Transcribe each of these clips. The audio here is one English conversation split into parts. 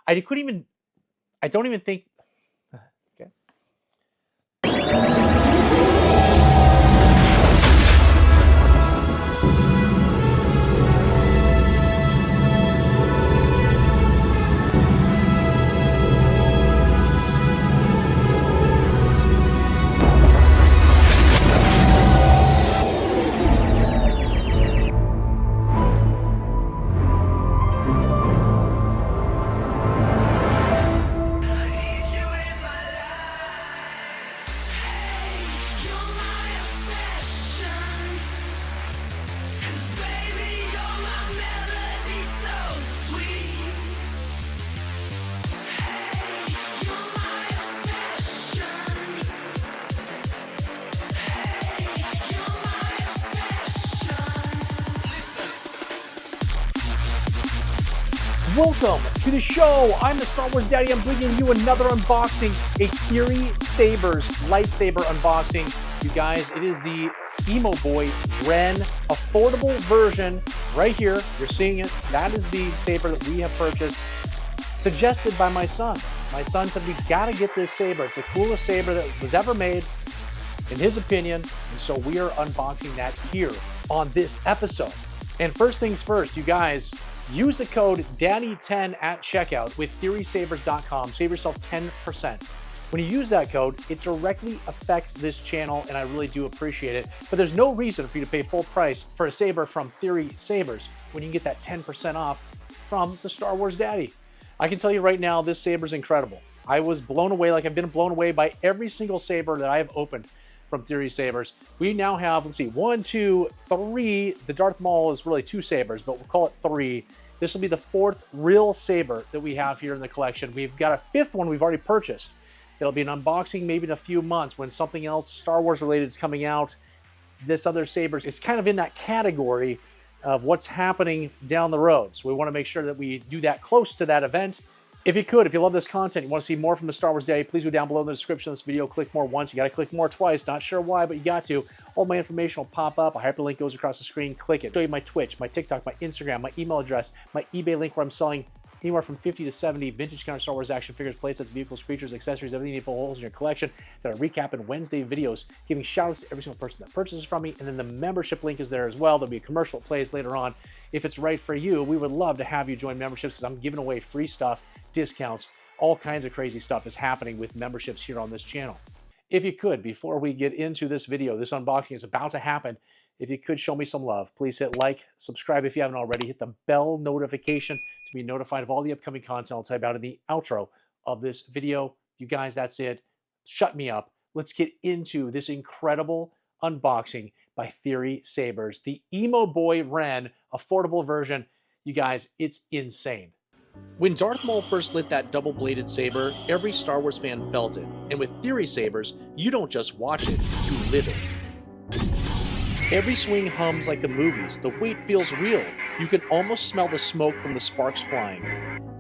I don't even think, okay. Welcome to the show. I'm the Star Wars Daddy. I'm bringing you another unboxing, a Theory Sabers lightsaber unboxing. You guys, it is the Emo Boy Ren affordable version right here. You're seeing it. That is the saber that we have purchased, suggested by my son. My son said, we gotta get this saber. It's the coolest saber that was ever made, in his opinion. And so we are unboxing that here on this episode. And first things first, you guys, use the code DADDY10 at checkout with theorysabers.com. Save yourself 10%. When you use that code, it directly affects this channel, and I really do appreciate it. But there's no reason for you to pay full price for a saber from Theory Sabers when you can get that 10% off from the Star Wars Daddy. I can tell you right now, this saber is incredible. I was blown away, like I've been blown away by every single saber that I have opened from Theory Sabers. We now have, let's see, 1, 2, 3. The Darth Maul is really 2 sabers, but we'll call it 3. This will be the 4th real saber that we have here in the collection. We've got a 5th one we've already purchased. It'll be an unboxing maybe in a few months when something else Star Wars related is coming out. This other saber, it's kind of in that category of what's happening down the road. So we want to make sure that we do that close to that event. If you love this content, you want to see more from the Star Wars Daddy, please go down below in the description of this video. Click more once. You got to click more twice. Not sure why, but you got to. All my information will pop up. A hyperlink goes across the screen. Click it. Show you my Twitch, my TikTok, my Instagram, my email address, my eBay link where I'm selling anywhere from 50 to 70 vintage counter Star Wars action figures, playsets, vehicles, creatures, accessories, everything you need to fill holes in your collection that I recap in Wednesday videos, giving shout outs to every single person that purchases from me. And then the membership link is there as well. There'll be a commercial that plays later on. If it's right for you, we would love to have you join memberships because I'm giving away free stuff, discounts, all kinds of crazy stuff is happening with memberships here on this channel. If you could, before we get into this video, this unboxing is about to happen, if you could show me some love, please hit like, subscribe if you haven't already, hit the bell notification to be notified of all the upcoming content I'll tell you about in the outro of this video. You guys, that's it. Shut me up. Let's get into this incredible unboxing by Theory Sabers, the Emo Boy Ren affordable version. You guys, it's insane. When Darth Maul first lit that double-bladed saber, every Star Wars fan felt it. And with Theory Sabers, you don't just watch it, you live it. Every swing hums like the movies. The weight feels real. You can almost smell the smoke from the sparks flying.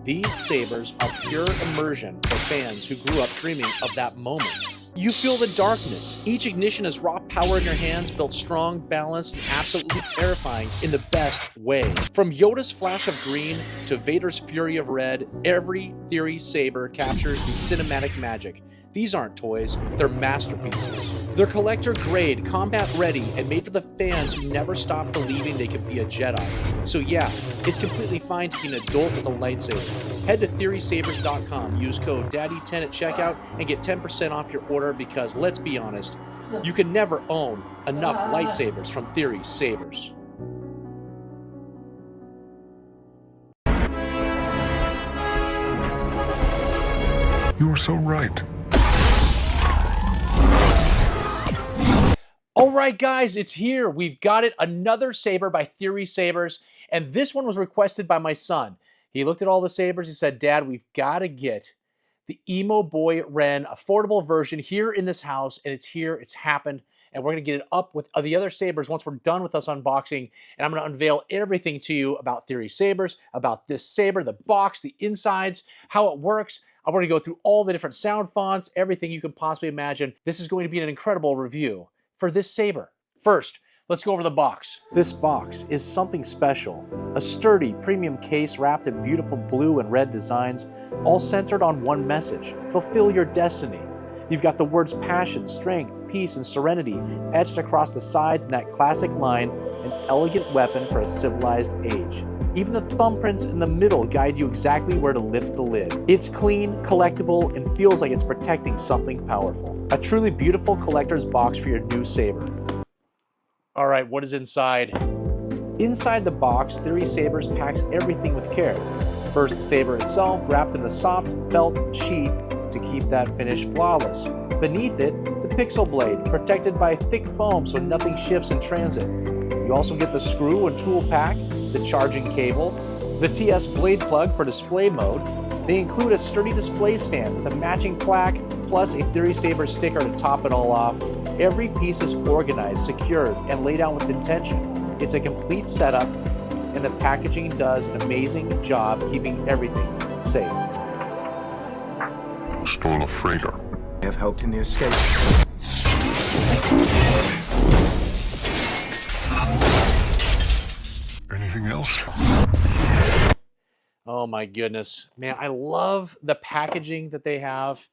These sabers are pure immersion for fans who grew up dreaming of that moment. You feel the darkness. Each ignition is raw power in your hands, built strong, balanced, and absolutely terrifying in the best way. From Yoda's flash of green to Vader's fury of red, every Theory Saber captures the cinematic magic. These aren't toys, they're masterpieces. They're collector grade, combat ready, and made for the fans who never stop believing they could be a Jedi. So yeah, it's completely fine to be an adult with a lightsaber. Head to theorysabers.com, use code DADDY10 at checkout, and get 10% off your order because, let's be honest, you can never own enough lightsabers from Theory Sabers. You're so right. All right, guys, it's here. We've got it. Another saber by Theory Sabers. And this one was requested by my son. He looked at all the sabers. He said, Dad, we've got to get the Emo Boy Ren affordable version here in this house. And it's here. It's happened. And we're going to get it up with the other sabers once we're done with us unboxing. And I'm going to unveil everything to you about Theory Sabers, about this saber, the box, the insides, how it works. I'm going to go through all the different sound fonts, everything you can possibly imagine. This is going to be an incredible review for this saber. First, let's go over the box. This box is something special. A sturdy premium case wrapped in beautiful blue and red designs, all centered on one message: fulfill your destiny. You've got the words passion, strength, peace, and serenity etched across the sides in that classic line, an elegant weapon for a civilized age. Even the thumbprints in the middle guide you exactly where to lift the lid. It's clean, collectible, and feels like it's protecting something powerful. A truly beautiful collector's box for your new saber. All right, what is inside? Inside the box, Theory Sabers packs everything with care. First, the saber itself, wrapped in a soft felt sheath to keep that finish flawless. Beneath it, the pixel blade, protected by thick foam so nothing shifts in transit. You also get the screw and tool pack, the charging cable, the TS blade plug for display mode. They include a sturdy display stand with a matching plaque, plus a Theory Saber sticker to top it all off. Every piece is organized, secured, and laid out with intention. It's a complete setup, and the packaging does an amazing job keeping everything safe. Stole a freighter. I have helped in the escape. Anything else? Oh my goodness. Man, I love the packaging that they have.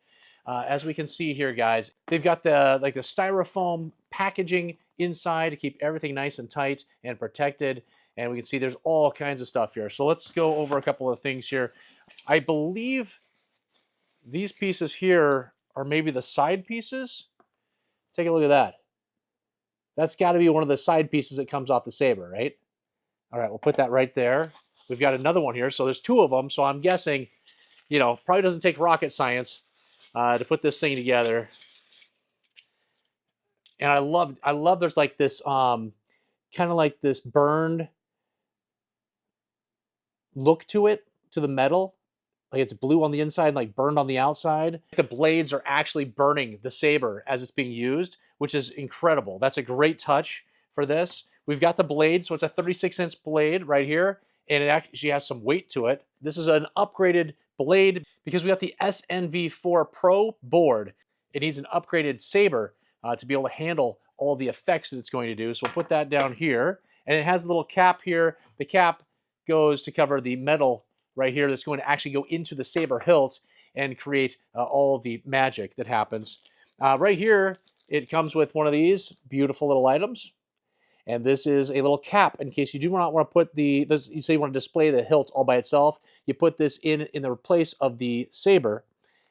As we can see here, guys, they've got the the styrofoam packaging inside to keep everything nice and tight and protected. And we can see there's all kinds of stuff here. So let's go over a couple of things here. I believe these pieces here are maybe the side pieces. Take a look at that. That's got to be one of the side pieces that comes off the saber, right? All right, we'll put that right there. We've got another one here. So there's two of them. So I'm guessing, you know, probably doesn't take rocket science to put this thing together. And I love there's like this kind of like this burned look to it, to the metal. Like it's blue on the inside and like burned on the outside. The blades are actually burning the saber as it's being used, which is incredible. That's a great touch for this. We've got the blade, so it's a 36-inch blade right here, and it actually has some weight to it. This is an upgraded blade because we got the SNV4 Pro board. It needs an upgraded saber to be able to handle all the effects that it's going to do. So we'll put that down here, and it has a little cap here. The cap goes to cover the metal right here that's going to actually go into the saber hilt and create all of the magic that happens. Right here, it comes with one of these beautiful little items. And this is a little cap in case you do not want to put this, you say you want to display the hilt all by itself. You put this in the place of the saber,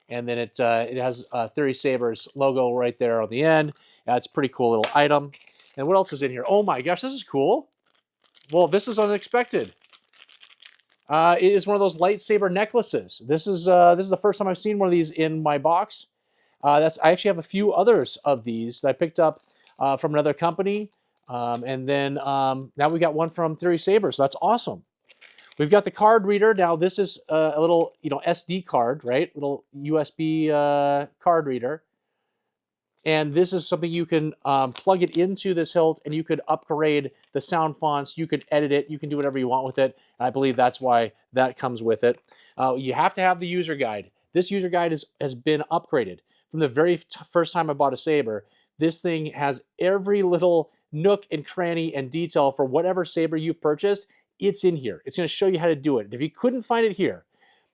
and then it has Theory Sabers logo right there on the end. It's a pretty cool little item. And what else is in here? Oh my gosh, this is cool. Well, this is unexpected. It is one of those lightsaber necklaces. This is the first time I've seen one of these in my box. I actually have a few others of these that I picked up from another company. And then now we got one from Theory Sabers, so that's awesome. We've got the card reader. Now this is a little, SD card, right? Little USB card reader. And this is something you can plug it into this hilt, and you could upgrade the sound fonts. You could edit it. You can do whatever you want with it. I believe that's why that comes with it. You have to have the user guide. This user guide has been upgraded. From the very first time I bought a saber, this thing has every little nook and cranny and detail for whatever saber you've purchased. It's in here. It's going to show you how to do it. And if you couldn't find it here,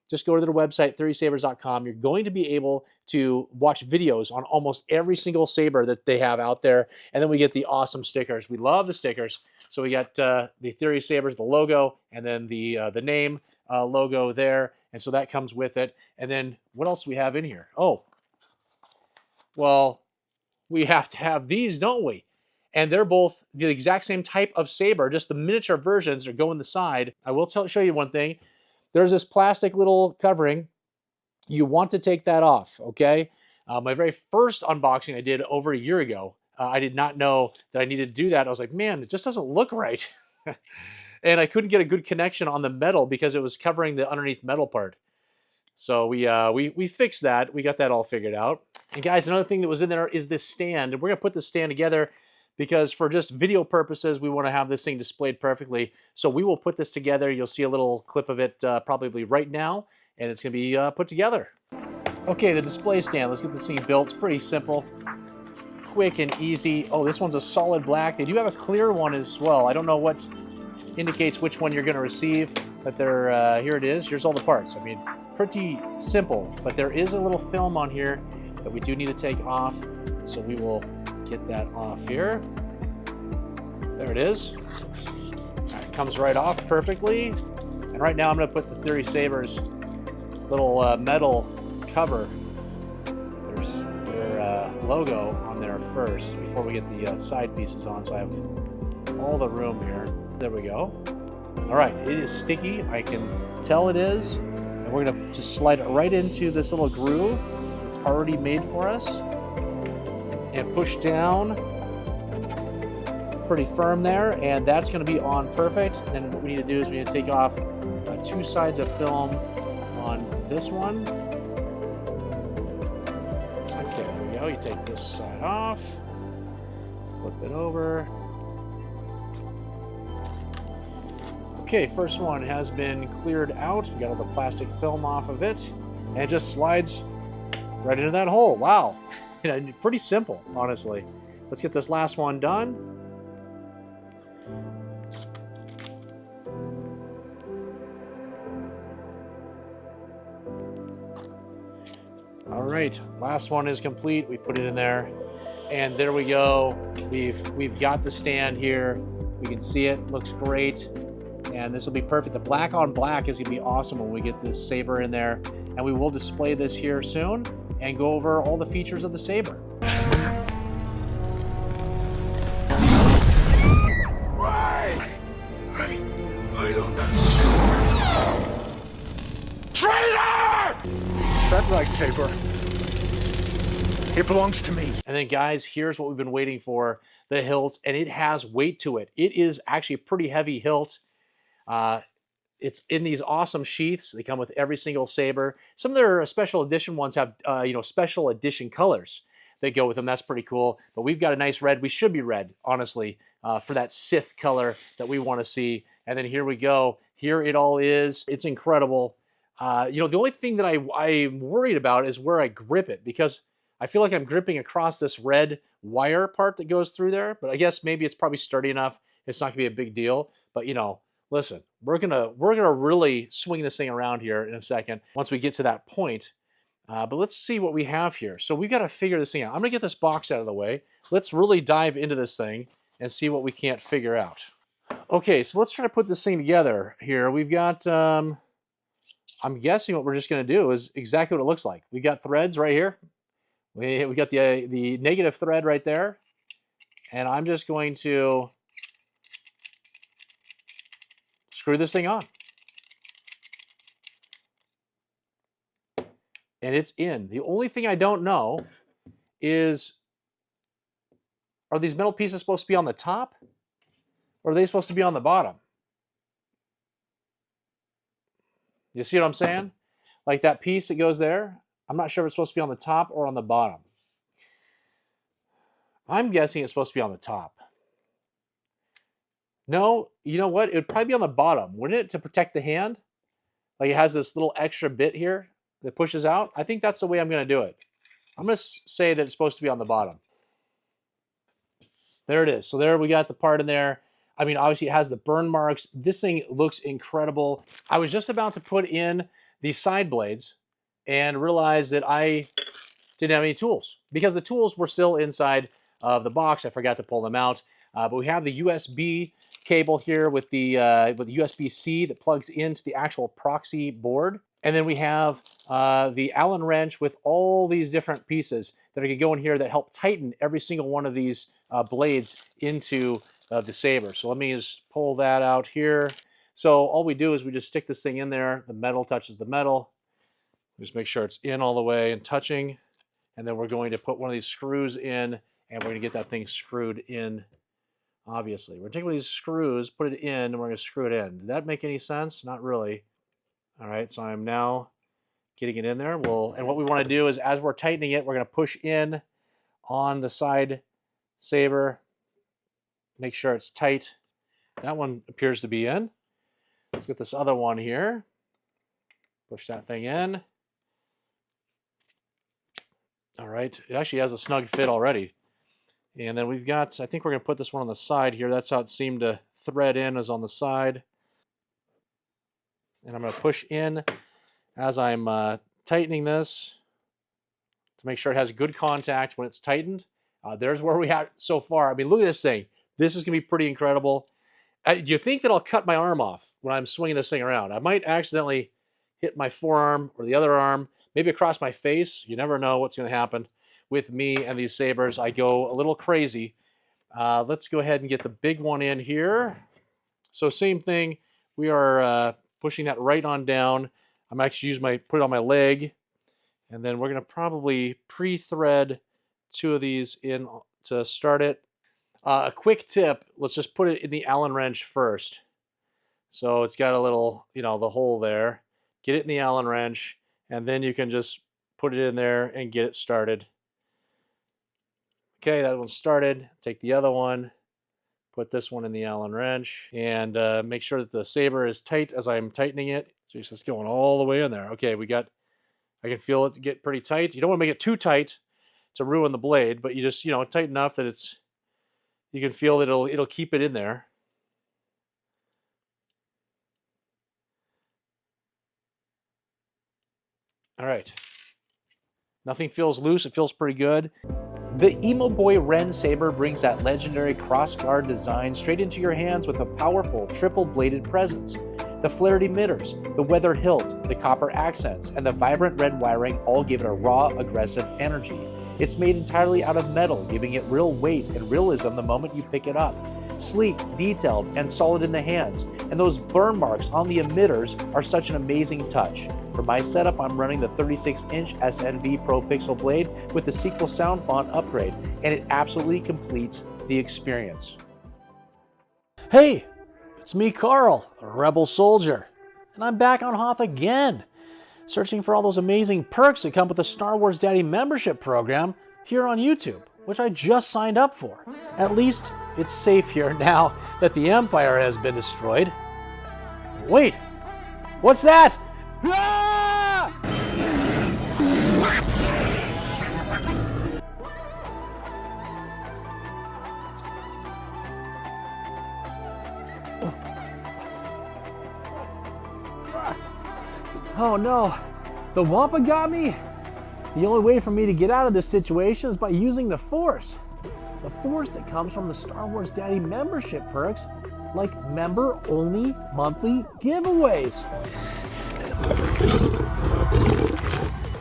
just go to their website, theorysabers.com. You're going to be able to watch videos on almost every single saber that they have out there. And then we get the awesome stickers. We love the stickers. So we got the Theory Sabers, the logo, and then the name logo there. And so that comes with it. And then what else do we have in here? Oh, well, we have to have these, don't we? And they're both the exact same type of saber, just the miniature versions that go in the side. I will show you one thing. There's this plastic little covering. You want to take that off, okay? My very first unboxing I did over a year ago, I did not know that I needed to do that. I was like, man, it just doesn't look right. And I couldn't get a good connection on the metal because it was covering the underneath metal part. So we fixed that. We got that all figured out. And guys, another thing that was in there is this stand. And we're going to put this stand together because for just video purposes, we want to have this thing displayed perfectly. So we will put this together. You'll see a little clip of it probably right now, and it's going to be put together. Okay, the display stand. Let's get this thing built. It's pretty simple. quick and easy. Oh, this one's a solid black. They do have a clear one as well. I don't know what indicates which one you're going to receive, but they're, here it is. Here's all the parts. I mean, pretty simple, but there is a little film on here that we do need to take off, so we will get that off here. There it is. All right, comes right off perfectly. And right now I'm going to put the Theory Sabers little metal cover, their logo on there first before we get the side pieces on, so I have all the room here. There we go. All right, it is sticky. I can tell it is. And we're going to just slide it right into this little groove that's already made for us. And push down. Pretty firm there. And that's going to be on perfect. And what we need to do is we need to take off 2 sides of film on this one. Okay, there we go. You take this side off. Flip it over. Okay, first one has been cleared out. We got all the plastic film off of it, and it just slides right into that hole. Wow, pretty simple, honestly. Let's get this last one done. All right, last one is complete. We put it in there, and there we go. We've got the stand here. We can see it. Looks great. And this will be perfect. The black on black is going to be awesome when we get this Saber in there. And we will display this here soon and go over all the features of the Saber. Why? I don't understand. Traitor! That lightsaber. It belongs to me. And then guys, here's what we've been waiting for, the hilt, and it has weight to it. It is actually a pretty heavy hilt. It's in these awesome sheaths. They come with every single saber. Some of their special edition ones have, special edition colors that go with them. That's pretty cool. But we've got a nice red. We should be red, honestly, for that Sith color that we want to see. And then here we go. Here it all is. It's incredible. The only thing that I'm worried about is where I grip it, because I feel like I'm gripping across this red wire part that goes through there. But I guess maybe it's probably sturdy enough. It's not gonna be a big deal. But listen, we're gonna really swing this thing around here in a second once we get to that point. But let's see what we have here. So we've got to figure this thing out. I'm gonna get this box out of the way. Let's really dive into this thing and see what we can't figure out. Okay, so let's try to put this thing together here. We've got, I'm guessing what we're just gonna do is exactly what it looks like. We got threads right here. We got the negative thread right there. And I'm just going to screw this thing on. And it's in. The only thing I don't know is, are these metal pieces supposed to be on the top? Or are they supposed to be on the bottom? You see what I'm saying? Like that piece that goes there, I'm not sure if it's supposed to be on the top or on the bottom. I'm guessing it's supposed to be on the top. No, you know what? It would probably be on the bottom, wouldn't it, to protect the hand? Like it has this little extra bit here that pushes out. I think that's the way I'm going to do it. I'm going to say that it's supposed to be on the bottom. There it is. So there we got the part in there. I mean, obviously it has the burn marks. This thing looks incredible. I was just about to put in these side blades and realized that I didn't have any tools because the tools were still inside of the box. I forgot to pull them out. But we have the USB cable here with the USB-C that plugs into the actual proxy board. And then we have the Allen wrench with all these different pieces that are going to go in here that help tighten every single one of these blades into the Saber. So let me just pull that out here. So all we do is we just stick this thing in there. The metal touches the metal. Just make sure it's in all the way and touching. And then we're going to put one of these screws in, and we're going to get that thing screwed in. Obviously, we're going to take one of these screws, put it in, and we're going to screw it in. Did that make any sense? Not really. All right, so I'm now getting it in there. And what we want to do is, as we're tightening it, we're going to push in on the side Saber. Make sure it's tight. That one appears to be in. Let's get this other one here. Push that thing in. All right, it actually has a snug fit already. And then we've got, I think we're going to put this one on the side here. That's how it seemed to thread in, is on the side. And I'm going to push in as I'm tightening this to make sure it has good contact when it's tightened. There's where we have so far. I mean, look at this thing. This is going to be pretty incredible. Do you think that I'll cut my arm off when I'm swinging this thing around? I might accidentally hit my forearm or the other arm, maybe across my face. You never know what's going to happen with me and these sabers. I go a little crazy. Let's go ahead and get the big one in here. So same thing. We are pushing that right on down. I'm actually put it on my leg, and then we're going to probably pre-thread 2 of these in to start it. A quick tip, let's just put it in the Allen wrench first. So it's got a little, the hole there. Get it in the Allen wrench, and then you can just put it in there and get it started. Okay, that one's started. Take the other one, put this one in the Allen wrench, and make sure that the saber is tight as I'm tightening it. So it's just going all the way in there. Okay, I can feel it get pretty tight. You don't want to make it too tight to ruin the blade, but you just, tight enough that you can feel that it'll keep it in there. All right. Nothing feels loose. It feels pretty good. The Emo Boy Ren saber brings that legendary cross-guard design straight into your hands with a powerful triple-bladed presence. The flared emitters, the weathered hilt, the copper accents, and the vibrant red wiring all give it a raw, aggressive energy. It's made entirely out of metal, giving it real weight and realism the moment you pick it up. Sleek, detailed, and solid in the hands, and those burn marks on the emitters are such an amazing touch. For my setup, I'm running the 36-inch SNV Pro Pixel blade with the sequel sound font upgrade, and it absolutely completes the experience. Hey, it's me, Carl, a rebel soldier, and I'm back on Hoth again, searching for all those amazing perks that come with the Star Wars Daddy membership program here on YouTube, which I just signed up for. At least it's safe here now that the Empire has been destroyed. Wait, what's that? Ah! Oh no, the Wampa got me? The only way for me to get out of this situation is by using the Force. The Force that comes from the Star Wars Daddy membership perks, like member-only monthly giveaways.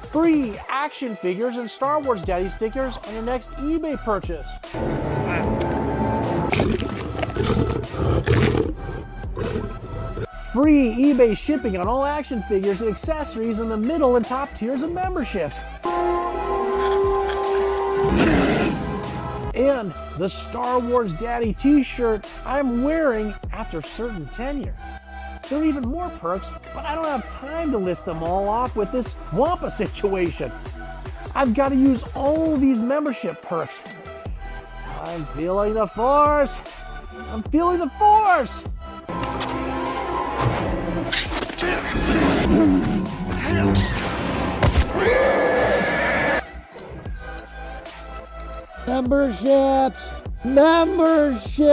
Free action figures and Star Wars Daddy stickers on your next eBay purchase. Free eBay shipping on all action figures and accessories in the middle and top tiers of memberships. And the Star Wars Daddy t-shirt I'm wearing after certain tenure. There are even more perks, but I don't have time to list them all off with this Wampa situation. I've got to use all these membership perks. I'm feeling the Force. I'm feeling the Force. Memberships! Memberships!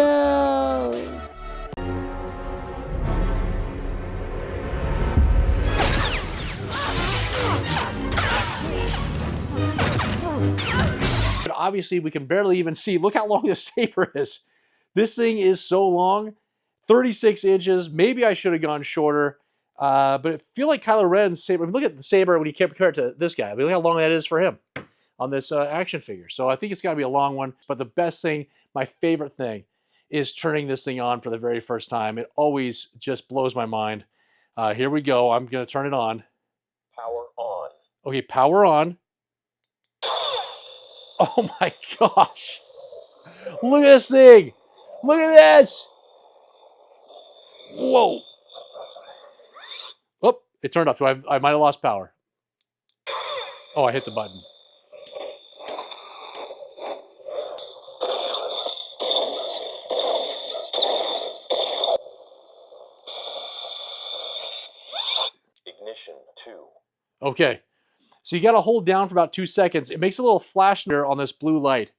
But obviously we can barely even see. Look how long this saber is. This thing is so long. 36 inches. Maybe I should have gone shorter. But I feel like Kylo Ren's saber. I mean, look at the saber when you compare it to this guy. I mean, look how long that is for him on this action figure. So I think it's got to be a long one. But the best thing, my favorite thing, is turning this thing on for the very first time. It always just blows my mind. Here we go. I'm going to turn it on. Power on. Okay, power on. Oh my gosh. Look at this thing. Look at this. Whoa. Oh, it turned off. So I might have lost power. Oh, I hit the button. Ignition 2. Okay. So you got to hold down for about 2 seconds. It makes a little flash there on this blue light.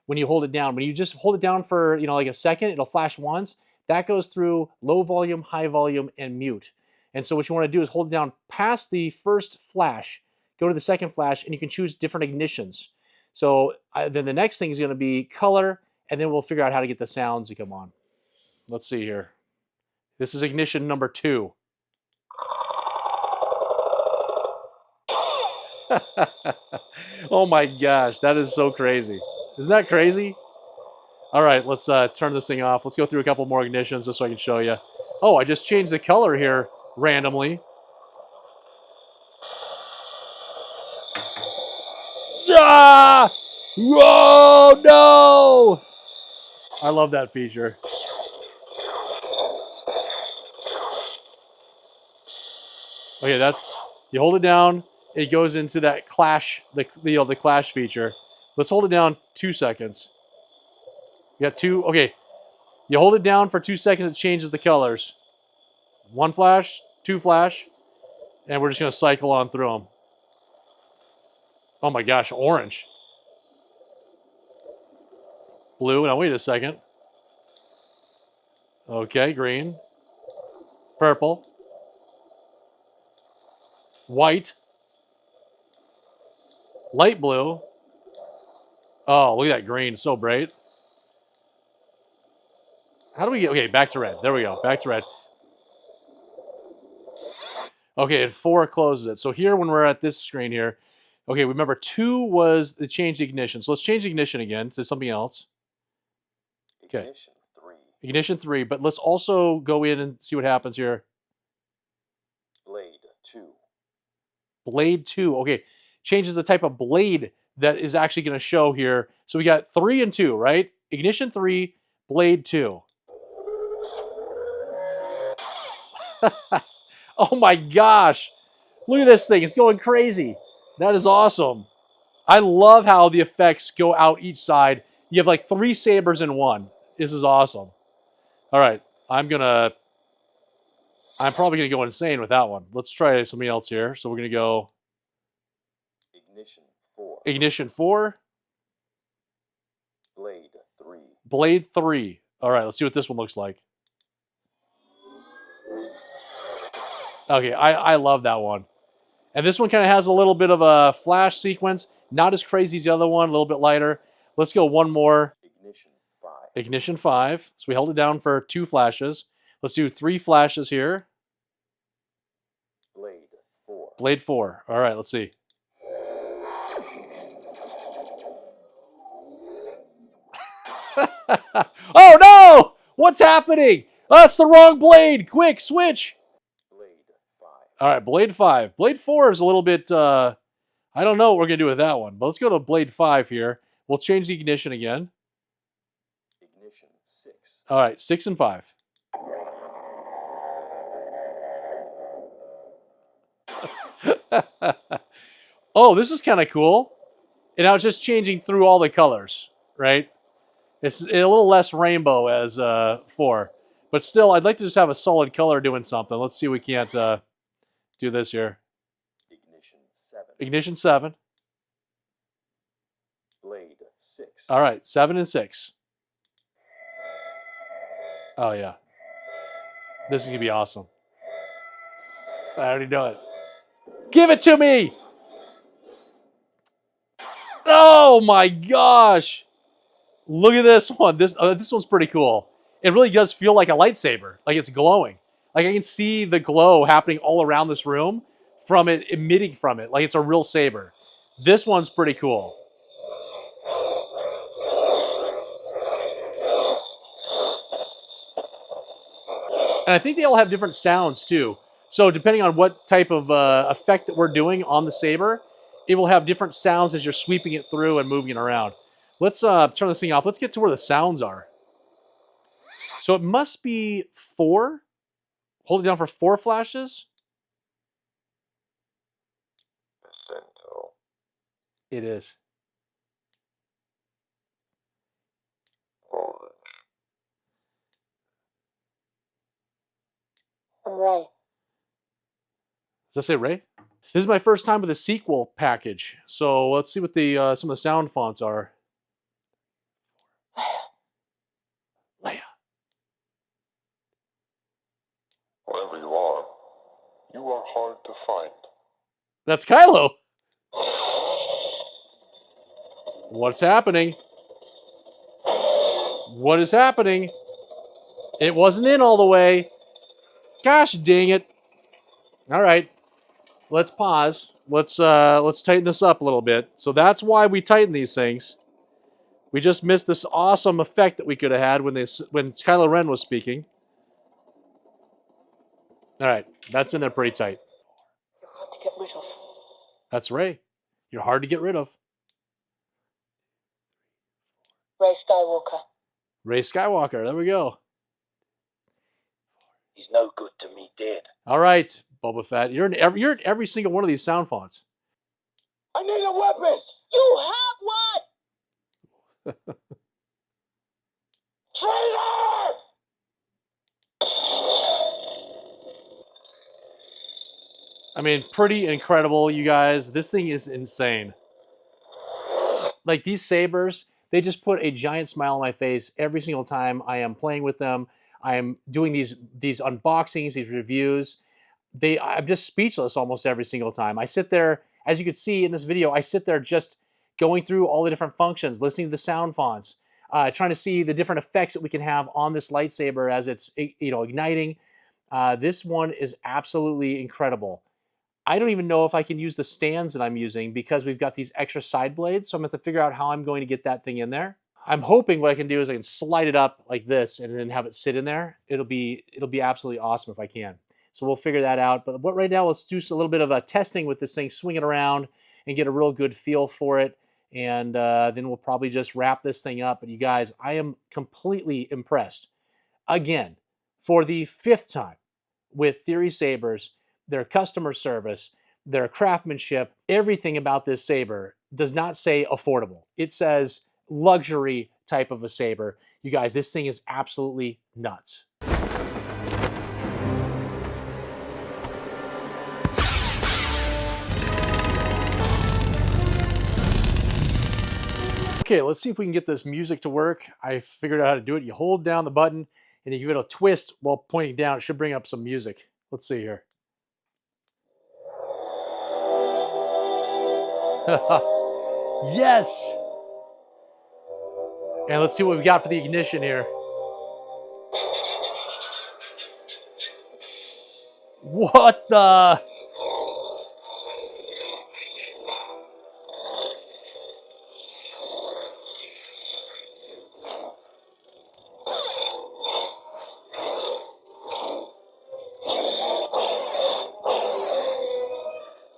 when you hold it down. When you just hold it down for, you know, like a second, it'll flash once. That goes through low volume, high volume, and mute. And so what you want to do is hold it down past the first flash, go to the second flash, and you can choose different ignitions. So then the next thing is going to be color, and then we'll figure out how to get the sounds to come on. Let's see here. This is ignition number 2. Oh my gosh, that is so crazy. Isn't that crazy? All right, let's turn this thing off. Let's go through a couple more ignitions just so I can show you. Oh, I just changed the color here randomly. Ah! Whoa, no! I love that feature. Okay, that's, you hold it down, it goes into that clash, the clash feature. Let's hold it down 2 seconds. You got 2, okay. You hold it down for 2 seconds, it changes the colors. 1 flash, 2 flash, and we're just gonna cycle on through them. Oh my gosh, orange. Blue, now wait a second. Okay, green. Purple. White. Light blue. Oh, look at that green, so bright. How do we get, okay, back to red. There we go, back to red. Okay, and 4 closes it. So here, when we're at this screen here, okay, remember 2 was the change the ignition. So let's change the ignition again to something else. Okay. Ignition 3. Ignition 3, but let's also go in and see what happens here. Blade 2. Blade 2, okay. Changes the type of blade that is actually going to show here. So we got 3 and 2, right? Ignition 3, Blade 2. Oh my gosh. Look at this thing. It's going crazy. That is awesome. I love how the effects go out each side. You have like 3 sabers in one. This is awesome. All right. I'm probably going to go insane with that one. Let's try something else here. So we're going to go Ignition 4. Ignition 4. Blade 3. Blade 3. All right. Let's see what this one looks like. Okay, I love that one. And this one kind of has a little bit of a flash sequence. Not as crazy as the other one, a little bit lighter. Let's go one more. Ignition 5. Ignition 5. So we held it down for 2 flashes. Let's do 3 flashes here. Blade 4. Blade 4. All right, let's see. Oh no! What's happening? Oh, that's the wrong blade. Quick, switch. Blade 5. All right, Blade 5. Blade 4 is a little bit, I don't know what we're going to do with that one. But let's go to Blade 5 here. We'll change the ignition again. Ignition 6. All right, 6 and 5. Oh, this is kind of cool. And now it's just changing through all the colors, right? It's a little less rainbow as 4. But still, I'd like to just have a solid color doing something. Let's see if we can't do this here. Ignition 7. Ignition 7. Blade 6. All right, 7 and 6. Oh, yeah. This is going to be awesome. I already know it. Give it to me! Oh, my gosh! Look at this one. This one's pretty cool. It really does feel like a lightsaber. Like it's glowing. Like I can see the glow happening all around this room from it emitting from it. Like it's a real saber. This one's pretty cool. And I think they all have different sounds too. So depending on what type of effect that we're doing on the saber, it will have different sounds as you're sweeping it through and moving it around. Let's turn this thing off. Let's get to where the sounds are. So it must be 4. Hold it down for 4 flashes. Cento. It is. Orange. Right. Does that say Ray? This is my first time with a sequel package. So let's see what the some of the sound fonts are. Wherever you are hard to find. That's Kylo. What's happening? What is happening? It wasn't in all the way. Gosh dang it. All right. Let's pause. Let's tighten this up a little bit. So that's why we tighten these things. We just missed this awesome effect that we could have had when Kylo Ren was speaking. All right, that's in there pretty tight. You're hard to get rid of. That's Rey. You're hard to get rid of. Rey Skywalker. Rey Skywalker. There we go. He's no good to me dead. All right, Boba Fett. You're in every single one of these sound fonts. I need a weapon! You have one! Traitor! I mean, pretty incredible, you guys. This thing is insane. Like, these sabers, they just put a giant smile on my face every single time I am playing with them. I am doing these unboxings, these reviews. I'm just speechless almost every single time. I sit there, as you can see in this video, I sit there just going through all the different functions, listening to the sound fonts, trying to see the different effects that we can have on this lightsaber as it's igniting. This one is absolutely incredible. I don't even know if I can use the stands that I'm using because we've got these extra side blades, so I'm going to have to figure out how I'm going to get that thing in there. I'm hoping what I can do is I can slide it up like this and then have it sit in there. It'll be absolutely awesome if I can. So we'll figure that out. But right now, let's do a little bit of a testing with this thing, swing it around and get a real good feel for it. And then we'll probably just wrap this thing up. But you guys, I am completely impressed. Again, for the 5th time with Theory Sabers, their customer service, their craftsmanship, everything about this saber does not say affordable. It says luxury type of a saber. You guys, this thing is absolutely nuts. Okay, let's see if we can get this music to work. I figured out how to do it. You hold down the button and you give it a twist while pointing down. It should bring up some music. Let's see here. Yes! And let's see what we've got for the ignition here. What the?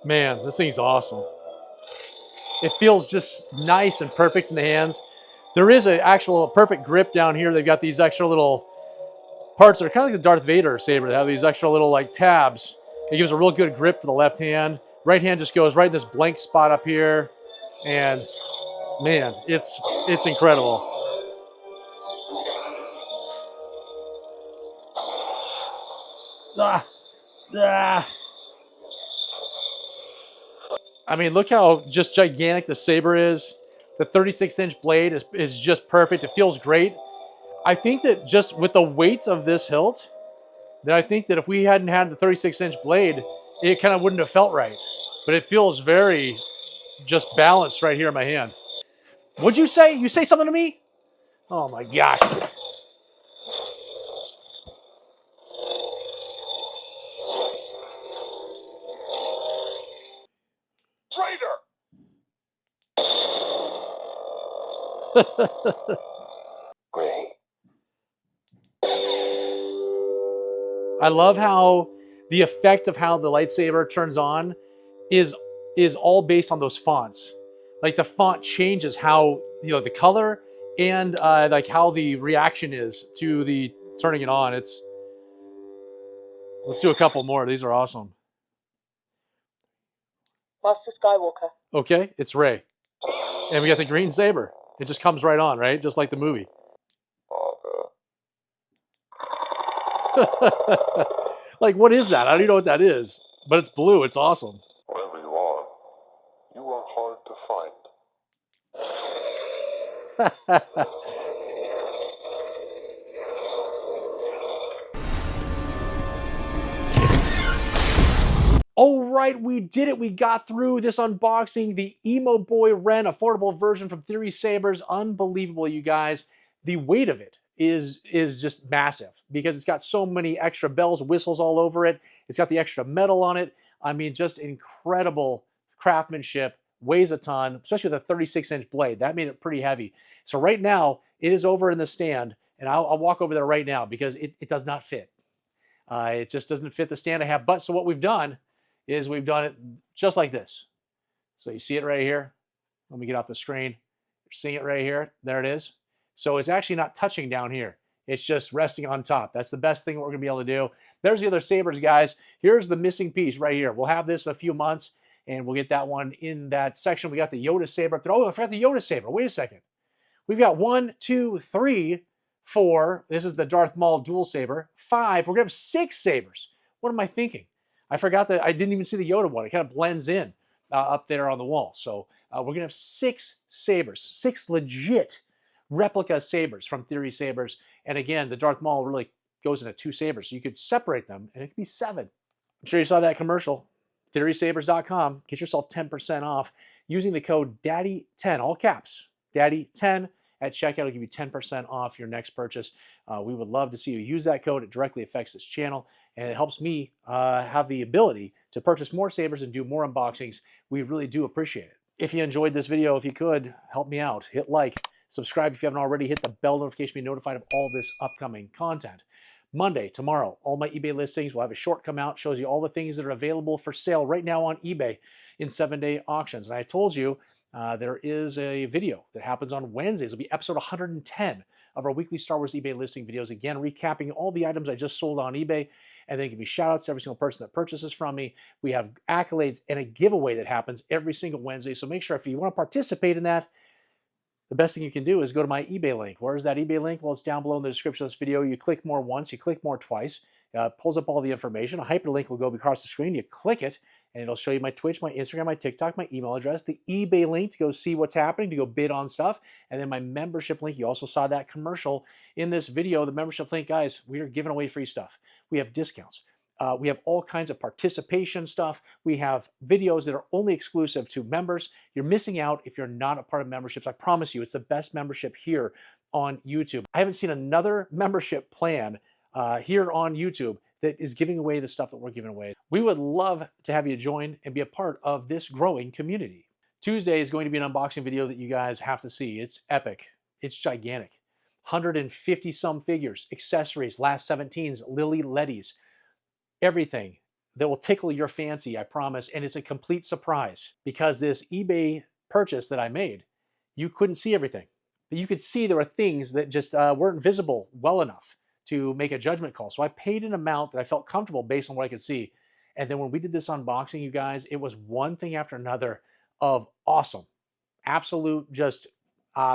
Man, this thing's awesome. It feels just nice and perfect in the hands. There is an actual perfect grip down here. They've got these extra little parts that are kind of like the Darth Vader saber. They have these extra little like tabs. It gives a real good grip for the left hand. Right hand just goes right in this blank spot up here. And man, it's incredible. I mean, look how just gigantic the saber is. The 36-inch blade is just perfect. It feels great. I think that just with the weight of this hilt, that I think that if we hadn't had the 36-inch blade, it kind of wouldn't have felt right. But it feels very just balanced right here in my hand. What'd you say? You say something to me? Oh my gosh. Traitor! Rey. I love how the effect of how the lightsaber turns on is all based on those fonts. Like the font changes how, the color and like how the reaction is to the turning it on. Let's do a couple more. These are awesome. Master Skywalker. Okay, it's Rey. And we got the green saber. It just comes right on, right? Just like the movie. Like, what is that? I don't even know what that is. But it's blue. It's awesome. Wherever you are hard to find. Oh, right, we did it. We got through this unboxing. The Emo Boy Ren affordable version from Theory Sabers. Unbelievable, you guys. The weight of it is just massive because it's got so many extra bells, whistles all over it. It's got the extra metal on it. I mean, just incredible craftsmanship. Weighs a ton, especially with a 36-inch blade. That made it pretty heavy. So right now, it is over in the stand, and I'll walk over there right now because it does not fit. It just doesn't fit the stand I have. But so what we've done is we've done it just like this. So you see it right here. Let me get off the screen. You're seeing it right here. There it is. So it's actually not touching down here. It's just resting on top. That's the best thing we're going to be able to do. There's the other sabers, guys. Here's the missing piece right here. We'll have this in a few months, and we'll get that one in that section. We got the Yoda saber up there. Oh, I forgot the Yoda saber. Wait a second. We've got 1, 2, 3, 4. This is the Darth Maul dual saber. 5. We're going to have 6 sabers. What am I thinking? I forgot that I didn't even see the Yoda one. It kind of blends in up there on the wall. So we're going to have 6 sabers, 6 legit replica sabers from Theory Sabers. And again, the Darth Maul really goes into 2 sabers. So you could separate them and it could be 7. I'm sure you saw that commercial. theorysabers.com. Get yourself 10% off using the code DADDY10, all caps, DADDY10 at checkout. It'll give you 10% off your next purchase. We would love to see you use that code. It directly affects this channel, and it helps me have the ability to purchase more sabers and do more unboxings. We really do appreciate it. If you enjoyed this video, if you could, help me out. Hit like, subscribe if you haven't already, hit the bell notification to be notified of all this upcoming content. Monday, tomorrow, all my eBay listings. We'll have a short come out, shows you all the things that are available for sale right now on eBay in 7-day auctions. And I told you there is a video that happens on Wednesdays. It'll be episode 110 of our weekly Star Wars eBay listing videos. Again, recapping all the items I just sold on eBay, and then give you shout outs to every single person that purchases from me. We have accolades and a giveaway that happens every single Wednesday. So make sure if you want to participate in that, the best thing you can do is go to my eBay link. Where is that eBay link? Well, it's down below in the description of this video. You click more once, you click more twice. Pulls up all the information. A hyperlink will go across the screen. You click it, and it'll show you my Twitch, my Instagram, my TikTok, my email address, the eBay link to go see what's happening, to go bid on stuff, and then my membership link. You also saw that commercial in this video. The membership link, guys, we are giving away free stuff. We have discounts. We have all kinds of participation stuff. We have videos that are only exclusive to members. You're missing out if you're not a part of memberships. I promise you, it's the best membership here on YouTube. I haven't seen another membership plan here on YouTube that is giving away the stuff that we're giving away. We would love to have you join and be a part of this growing community. Tuesday is going to be an unboxing video that you guys have to see. It's epic. It's gigantic. 150 some figures, accessories, last 17s, Lily Lettys, everything that will tickle your fancy, I promise. And it's a complete surprise because this eBay purchase that I made, you couldn't see everything. But you could see there were things that just weren't visible well enough to make a judgment call. So I paid an amount that I felt comfortable based on what I could see. And then when we did this unboxing, you guys, it was one thing after another of awesome. Absolute, just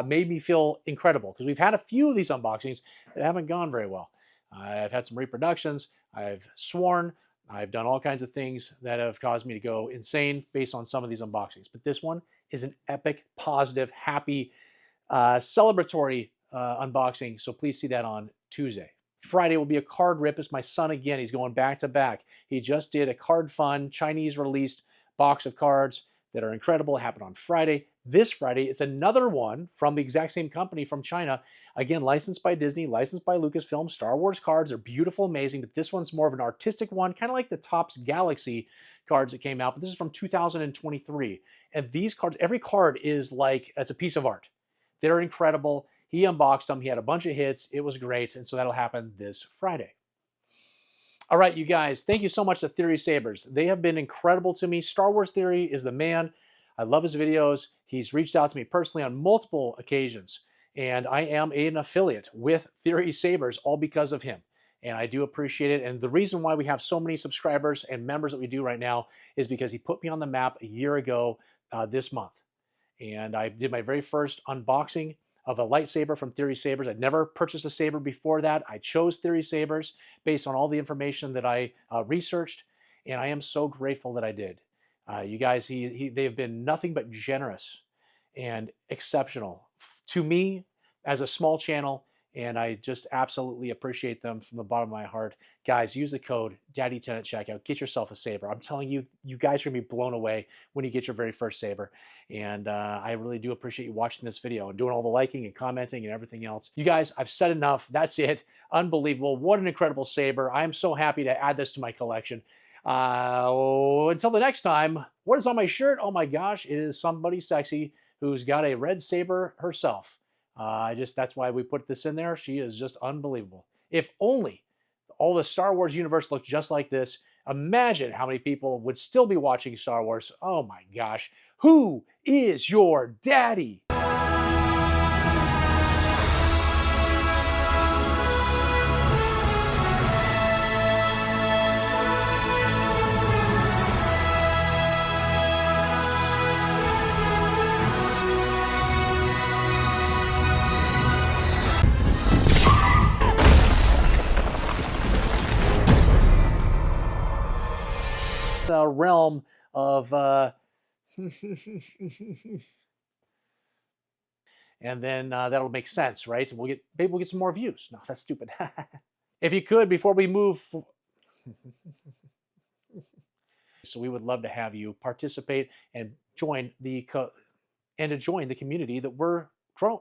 made me feel incredible because we've had a few of these unboxings that haven't gone very well. I've had some reproductions. I've sworn. I've done all kinds of things that have caused me to go insane based on some of these unboxings. But this one is an epic, positive, happy, celebratory unboxing. So please see that on Tuesday. Friday will be a card rip. It's my son again. He's going back to back. He just did a Card Fun Chinese released box of cards that are incredible. It happened on Friday. This Friday, it's another one from the exact same company from China. Again, licensed by Disney, licensed by Lucasfilm. Star Wars cards. They're beautiful, amazing, but this one's more of an artistic one, kind of like the Topps Galaxy cards that came out, but this is from 2023. And these cards, every card is like, it's a piece of art. They're incredible. He unboxed them. He had a bunch of hits. It was great. And so that'll happen this Friday. All right, you guys, thank you so much to Theory Sabers. They have been incredible to me. Star Wars Theory is the man. I love his videos. He's reached out to me personally on multiple occasions. And I am an affiliate with Theory Sabers, all because of him. And I do appreciate it. And the reason why we have so many subscribers and members that we do right now is because he put me on the map a year ago this month. And I did my very first unboxing of a lightsaber from Theory Sabers. I'd never purchased a saber before that. I chose Theory Sabers based on all the information that I researched, and I am so grateful that I did. You guys, they have been nothing but generous and exceptional to me as a small channel And I just absolutely appreciate them from the bottom of my heart. Guys, use the code Daddy10 at checkout. Get yourself a saber. I'm telling you, you guys are going to be blown away when you get your very first saber. And I really do appreciate you watching this video and doing all the liking and commenting and everything else. You guys, I've said enough. That's it. Unbelievable. What an incredible saber. I'm so happy to add this to my collection. Until the next time, what is on my shirt? Oh my gosh, it is somebody sexy who's got a red saber herself. That's why we put this in there. She is just unbelievable. If only all the Star Wars universe looked just like this, imagine how many people would still be watching Star Wars. Oh my gosh. Who is your daddy? Realm of and then that'll make sense, right? Maybe we'll get some more views. No, that's stupid. If you could, before we move, so we would love to have you participate and join the community that we're growing.